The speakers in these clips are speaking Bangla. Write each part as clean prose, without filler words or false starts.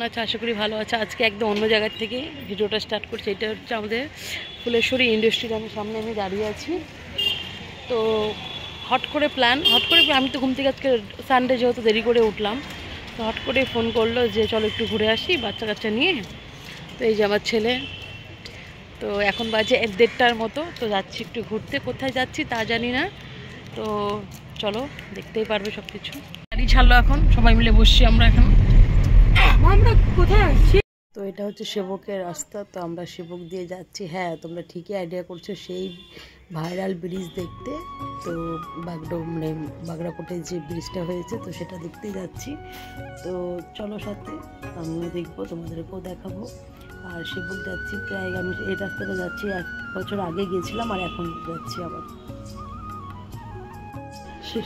কেমন আছে? আশা করি ভালো আছে। আজকে একদম অন্য জায়গার থেকে ভিডিওটা স্টার্ট করছি। এটা হচ্ছে আমাদের ফুলেশ্বরী ইন্ডাস্ট্রিয়ামের সামনে আমি দাঁড়িয়ে আছি। তো হট করে আমি তো ঘুম থেকে আজকে সানডে যেহেতু দেরি করে উঠলাম, তো হট করে ফোন করলো যে চলো একটু ঘুরে আসি বাচ্চা কাচ্চা নিয়ে। তো এই যে আমার ছেলে, তো এখন বাজে 1:30টার মতো। তো যাচ্ছি একটু ঘুরতে, কোথায় যাচ্ছি তা জানি না। তো চলো দেখতেই পারবে সব কিছু। গাড়ি ছাড়লো, এখন সবাই মিলে বসছি আমরা এখন। আমরা কোথায় আসছি? তো এটা হচ্ছে সেবকের রাস্তা, তো আমরা সেবক দিয়ে যাচ্ছি। হ্যাঁ, তোমরা ঠিকই আইডিয়া করছো, সেই ভাইরাল ব্রিজ দেখতে। তো বাগড়াকোটে যে ব্রিজটা হয়েছে, তো সেটা দেখতেই যাচ্ছি। তো চলো সাথে, আমিও দেখবো, তোমাদেরকেও দেখাবো। আর সেবক যাচ্ছি প্রায়, আমি এই রাস্তাটা যাচ্ছি 1 বছর আগে গিয়েছিলাম আর এখন যাচ্ছি আবার।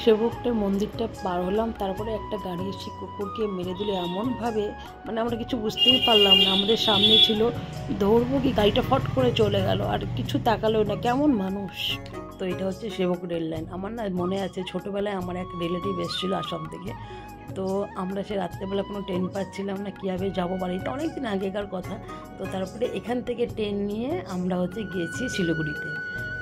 সেবকটার মন্দিরটা পার হলাম, তারপরে একটা গাড়ি এসে কুকুরকে মেরে দিল এমনভাবে, মানে আমরা কিছু বুঝতেই পারলাম না। আমাদের সামনে ছিল, ধরবো কি, গাড়িটা ফট করে চলে গেল আর কিছু তাকালো না। কেমন মানুষ! তো এটা হচ্ছে সেবক রেল লাইন। আমার না মনে আছে, ছোটোবেলায় আমার এক রিলেটিভ এসেছিলো আসাম থেকে। তো আমরা সে রাত্রেবেলা কোনো ট্রেন পাচ্ছিলাম না, কীভাবে যাবো বাড়িতে, অনেক দিন আগেকার কথা। তো তারপরে এখান থেকে ট্রেন নিয়ে আমরা গিয়েছি শিলিগুড়িতে।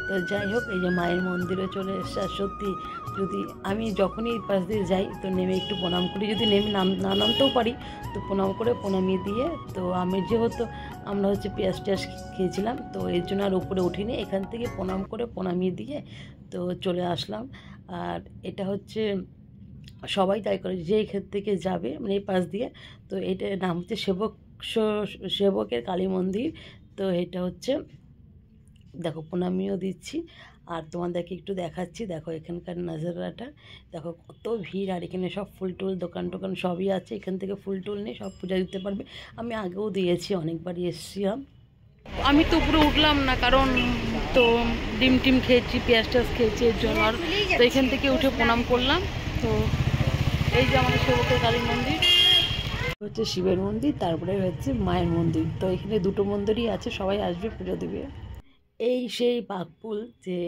তো যাই হোক, এই যে মায়ের মন্দিরে চলে এসছে। আর সত্যি, যদি আমি যখনই পাশ দিয়ে যাই তো নেমে একটু প্রণাম করি, যদি নেমে না নামতেও পারি তো প্রণাম করে প্রণামিয়ে দিয়ে, তো আমি যেহেতু আমরা পেঁয়াজ টেয়াজ খেয়েছিলাম, তো এর জন্য আর উপরে উঠিনি, এখান থেকে প্রণাম করে প্রণামিয়ে দিয়ে তো চলে আসলাম। আর এটা হচ্ছে সবাই তাই করে, যে এখান থেকে যাবে মানে এই পাশ দিয়ে। তো এটার নাম হচ্ছে সেবকের কালী মন্দির। তো এটা হচ্ছে, দেখো প্রণামিও দিচ্ছি আর তোমাদেরকে একটু দেখাচ্ছি। দেখো এখানকার নাজারাটা, দেখো কত ভিড়। আর এখানে সব ফুল টুল দোকান টোকান সবই আছে। এখান থেকে ফুল টুল নিয়ে সব পূজা দিতে পারবে। আমি আগেও দিয়েছি, অনেকবারই এসেছিলাম। আমি তো উপরে উঠলাম না, কারণ তো ডিম টিম খেয়েছি, পেঁয়াজ টেয়াজ খেয়েছি, এর জন্য। আর তো এখান থেকে উঠে প্রণাম করলাম। তো এই যে আমাদের সেবকের কালীর মন্দির হচ্ছে, শিবের মন্দির, তারপরে হচ্ছে মায়ের মন্দির। তো এখানে দুটো মন্দিরই আছে, সবাই আসবে পুজো দেবে। এই সেই বাঘপুল, যে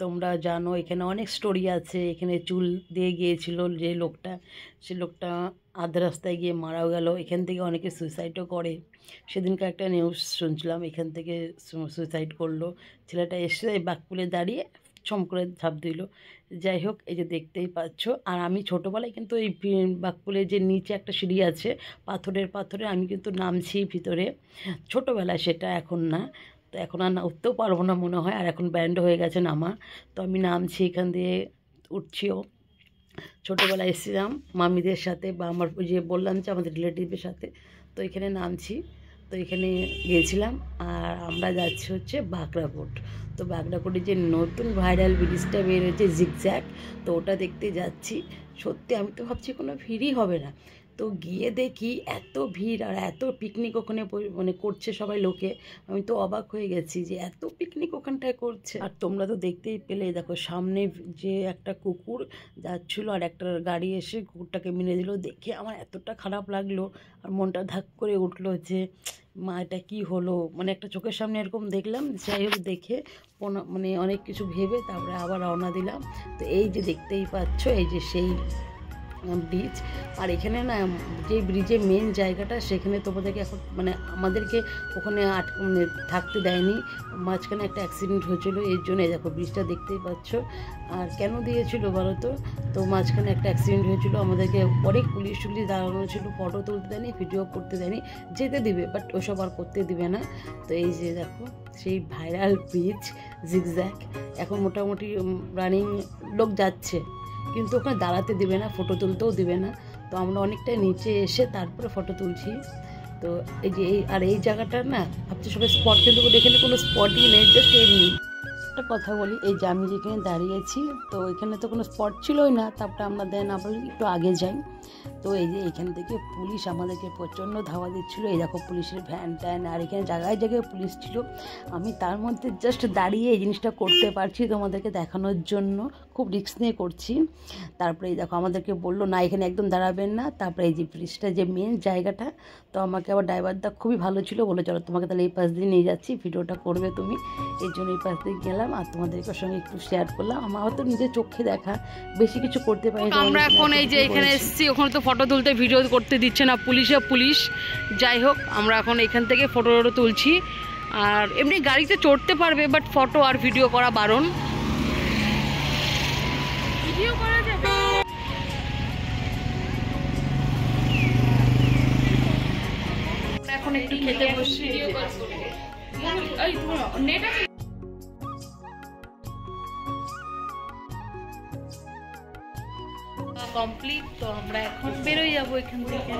তোমরা জানো এখানে অনেক স্টোরি আছে। এখানে চুল দিয়ে গিয়েছিল যে লোকটা, সে লোকটা আধা রাস্তায় গিয়ে মারাও গেল। এখান থেকে অনেকে সুইসাইডও করে। সেদিনকে একটা নিউজ শুনছিলাম, এখান থেকে সুইসাইড করলো ছেলেটা। এসে এই বাঘপুলে দাঁড়িয়ে ছম করে ঝাঁপ দিল। যাই হোক, এই যে দেখতেই পাচ্ছ। আর আমি ছোটোবেলায় কিন্তু এই বাঘপুলের যে নিচে একটা সিঁড়ি আছে পাথরে, আমি কিন্তু নামছি ভিতরে ছোটোবেলায়, সেটা এখন না। তো এখন আর উঠতেও পারবো না মনে হয়, আর এখন ব্যান্ড হয়ে গেছে নামা। তো আমি নামছি, এখান দিয়ে উঠছিও। ছোটোবেলায় এসেছিলাম মামিদের সাথে, বা আমার যে বললাম যে আমাদের রিলেটিভের সাথে। তো এখানে নামছি, তো এখানে গিয়েছিলাম। আর আমরা যাচ্ছি হচ্ছে বাগড়াকোট। তো বাগড়াকোটে যে নতুন ভাইরাল ব্রিজটা বের হয়েছে জিগজ্যাগ, তো ওটা দেখতে যাচ্ছি। সত্যি আমি তো ভাবছি কোনো ভিড়ই হবে না, তো গিয়ে দেখি এত ভিড় আর এত পিকনিক ওখানে মানে করছে সবাই লোকে। আমি তো অবাক হয়ে গেছি যে এত পিকনিক ওখানটায় করছে। আর তোমরা তো দেখতেই পেলে, দেখো সামনে যে একটা কুকুর যাচ্ছিলো আর একটা গাড়ি এসে কুকুরটাকে মেরে দিল। দেখে আমার এতটা খারাপ লাগলো আর মনটা ধাক করে উঠলো যে মা, এটা কী হলো, মানে একটা চোখের সামনে এরকম দেখলাম। যাই হোক, দেখে মানে অনেক কিছু ভেবে তারপরে আবার রওনা দিলাম। তো এই যে দেখতেই পাচ্ছ, এই যে সেই ব্রিজ। আর এখানে না, যে ব্রিজের মেন জায়গাটা, সেখানে তোমাদেরকে এখন মানে আমাদেরকে ওখানে মানে থাকতে দেয়নি। মাঝখানে একটা অ্যাক্সিডেন্ট হয়েছিল, এর জন্য দেখো ব্রিজটা দেখতেই পাচ্ছ। আর কেন দিয়েছিল বলো তো? তো মাঝখানে একটা অ্যাক্সিডেন্ট হয়েছিল, আমাদেরকে অনেক পুলিশ দাঁড়ানো ছিল, ফটো তুলতে দেয়নি, ভিডিও করতে দেয়নি। যেতে দিবে, বাট ওসব আর করতে দিবে না। তো এই যে দেখো সেই ভাইরাল ব্রিজ জিগজ্যাগ, এখন মোটামুটি রানিং, লোক যাচ্ছে, কিন্তু ওখানে দাঁড়াতে দিবে না, ফটো তুলতেও দিবে না। তো আমরা অনেকটাই নিচে এসে তারপরে ফটো তুলছি। তো এই যে এই জায়গাটা না, ভাবছি সবাই স্পট, কিন্তু এখানে কোনো স্পটই নেই, জাস্ট এমনি। একটা কথা বলি, এই যে আমি যেখানে দাঁড়িয়েছি, তো এখানে তো কোনো স্পট ছিলই না। তারপরে আমরা আবার একটু আগে যাই। তো এই যে এখান থেকে পুলিশ আমাদেরকে প্রচণ্ড ধাওয়া দিচ্ছিলো। এই দেখো পুলিশের ভ্যান ট্যান, আর এখানে জায়গায় জায়গায় পুলিশ ছিল। আমি তার মধ্যে জাস্ট দাঁড়িয়ে এই জিনিসটা করতে পারছি তোমাদেরকে দেখানোর জন্য, খুব রিস্ক নিয়ে করছি। তারপরে এই দেখো আমাদেরকে বললো না, এখানে একদম দাঁড়াবেন না। তারপরে এই যে ব্রিজটা যে মেন জায়গাটা, তো আমাকে আবার ড্রাইভারটা খুবই ভালো ছিল, বলে চলো তোমাকে তাহলে এই পাশ দিয়ে নিয়ে যাচ্ছি, ভিডিওটা করবে তুমি। এই জন্য এই পাশ দিয়ে গেলাম আর তোমাদেরকে সঙ্গে একটু শেয়ার করলাম। আমার তো নিজের চোখে দেখা, বেশি কিছু করতে পারি। আমরা এখন এই যে এখানে এসেছি, ওখানে তো তো ফটো তুলতে ভিডিও করতে দিচ্ছে না, পুলিশ। যাই হোক, আমরা এখন এখান থেকে ফটো তুলছি। আর এমনি গাড়িতে চড়তে পারবে, বাট ফটো আর ভিডিও করা বারণ। ভিডিও করা যাবে, এখন একটু খেতে বসছি। কমপ্লিট, তো আমরা এখন বেরোই যাবো এখান থেকে।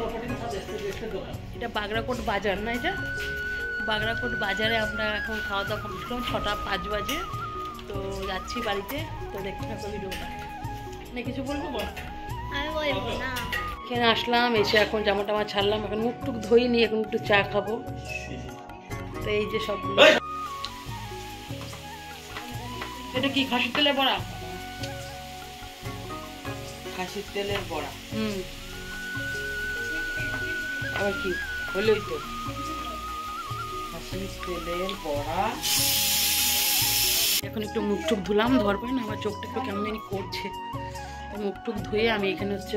এটা বাগরাকোট বাজার না? এটা বাগরাকোট বাজারে আমরা এখন খাওয়া দাওয়া কমপ্লিট করলাম, 6টা 5 বাজে। তো যাচ্ছি বাড়িতে। তো দেখতে থাকো ভিডিওটা। না কিছু বলবো? বল। এখানে আসলাম, এসে এখন জামা টামা ছাড়লাম, এখন মুখ টুক ধুয়ে নিয়ে এখন একটু চা খাবো। তো এই যে সবগুলো, এটা কি খাসির তেলের বড়া? খাসির তেলের বড়া। আবার কি হলোই তো, খাসির তেলের বড়া। এখন একটু মুখ টুক ধুলাম, ধোয়ার পরে না আমার চোখটা একটু কেমন জানি করছে। মুখ টুক ধুয়ে আমি এখানে হচ্ছে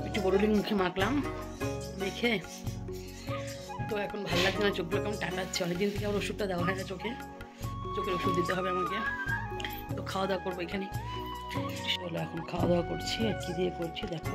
একটু বড়লিং মুখে মাখলাম, মেখে তো এখন ভালো লাগছে না, চোখগুলো কেমন টাটাচ্ছে। অনেকদিন থেকে আমার ওষুধটা দেওয়া হয় না চোখের ওষুধ দিতে হবে আমাকে। তো খাওয়া দাওয়া করবো এখানে। চলো এখন খাওয়া দাওয়া করছি। আর কি দিয়ে করছি দেখো।